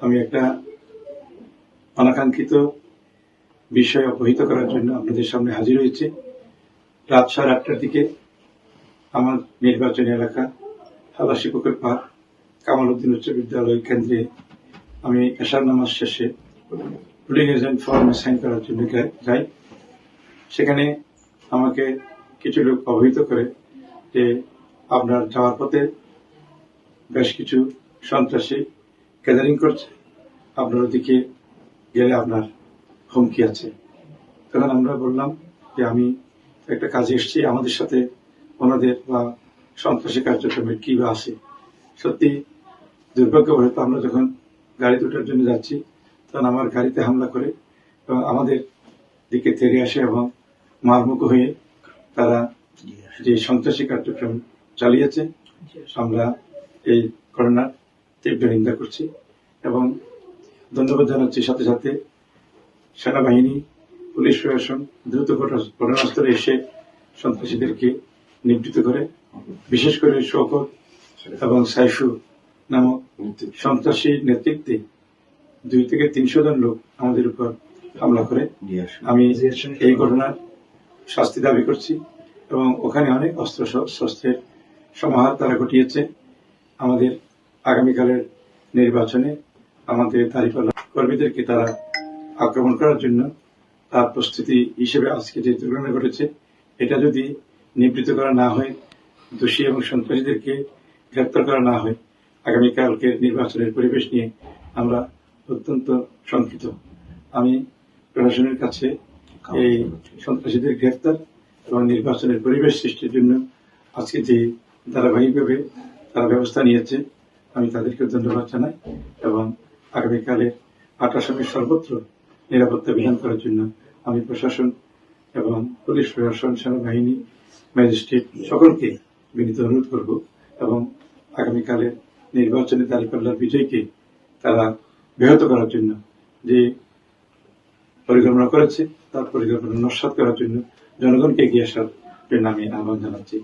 আমি একটা অনাকাঙ্ক্ষিত বিষয় অবহিত করার জন্য আপনাদের সামনে হাজির হয়েছি। রাত 8:30টার দিকে আমার নির্বাচনী এলাকা হালাশিপুকুর পাড় কামাল উদ্দিন উচ্চ বিদ্যালয় কেন্দ্রে আমি এশার নামাজ শেষে পুলিং এজেন্ট ফর্মে সাইন করার জন্য যাই। সেখানে আমাকে কিছু লোক অবহিত করে যে আপনার যাওয়ার পথে বেশ কিছু সন্ত্রাসী গ্যাদারিং করছে, আপনার ওদিকে গেলে আপনার হুমকি আছে। তখন আমরা বললাম যে আমি একটা কাজে এসেছি, আমাদের সাথে ওনাদের বা সন্ত্রাসী কার্যক্রমের কি বা আছে। সত্যি দুর্ভাগ্যবশত আমরা যখন গাড়ি দুটার জন্য যাচ্ছি তখন আমার গাড়িতে হামলা করে এবং আমাদের দিকে তেড়ে আসে এবং মারমুখো হয়ে তারা যে সন্ত্রাসী কার্যক্রম চালিয়েছে আমরা এই ঘটনার তীব্র নিন্দা করছি এবং ধন্যবাদ জানাচ্ছি। সাথে সাথে সেনাবাহিনী, পুলিশ প্রশাসন দ্রুত ঘটনাস্থলে এসে সন্ত্রাসীদেরকে নিবৃত্ত করে, বিশেষ করে শওকত এবং সাইফু নামক সন্ত্রাসী নেতৃত্বে 200 থেকে 300 জন লোক আমাদের উপর হামলা করে। আমি এই ঘটনার শাস্তি দাবি করছি এবং ওখানে অনেক অস্ত্রের সমাহার তারা ঘটিয়েছে। আমাদের আগামীকালের নির্বাচনে আমাদের দাঁড়িপাল্লা কর্মীদেরকে তারা আক্রমণ করার জন্য তার প্রস্তুতি হিসেবে আজকে যে দুর্ঘটনা ঘটেছে, এটা যদি নিবৃত্ত করা না হয়, দোষী এবং সন্ত্রাসীদেরকে গ্রেপ্তার করা না হয়, আগামীকালকে নির্বাচনের পরিবেশ নিয়ে আমরা অত্যন্ত শঙ্কিত। আমি প্রশাসনের কাছে এই সন্ত্রাসীদের গ্রেপ্তার এবং নির্বাচনের পরিবেশ সৃষ্টির জন্য আজকে যে ধারাবাহিকভাবে তারা ব্যবস্থা নিয়েছে, আমি তাদেরকে ধন্যবাদ জানাই এবং আগামীকালের 8 আসামির সর্বত্র নিরাপত্তা বিধান করার জন্য আমি প্রশাসন এবং পুলিশ প্রশাসন, সেনাবাহিনী, ম্যাজিস্ট্রেট সকলকে বিনীত অনুরোধ করব এবং আগামীকালের নির্বাচনে দাঁড়িপাল্লার বিজয়কে তারা ব্যাহত করার জন্য যে পরিকল্পনা করেছে তার পরিকল্পনা নস্যাৎ করার জন্য জনগণকে এগিয়ে আসার জন্য আমি আহ্বান জানাচ্ছি।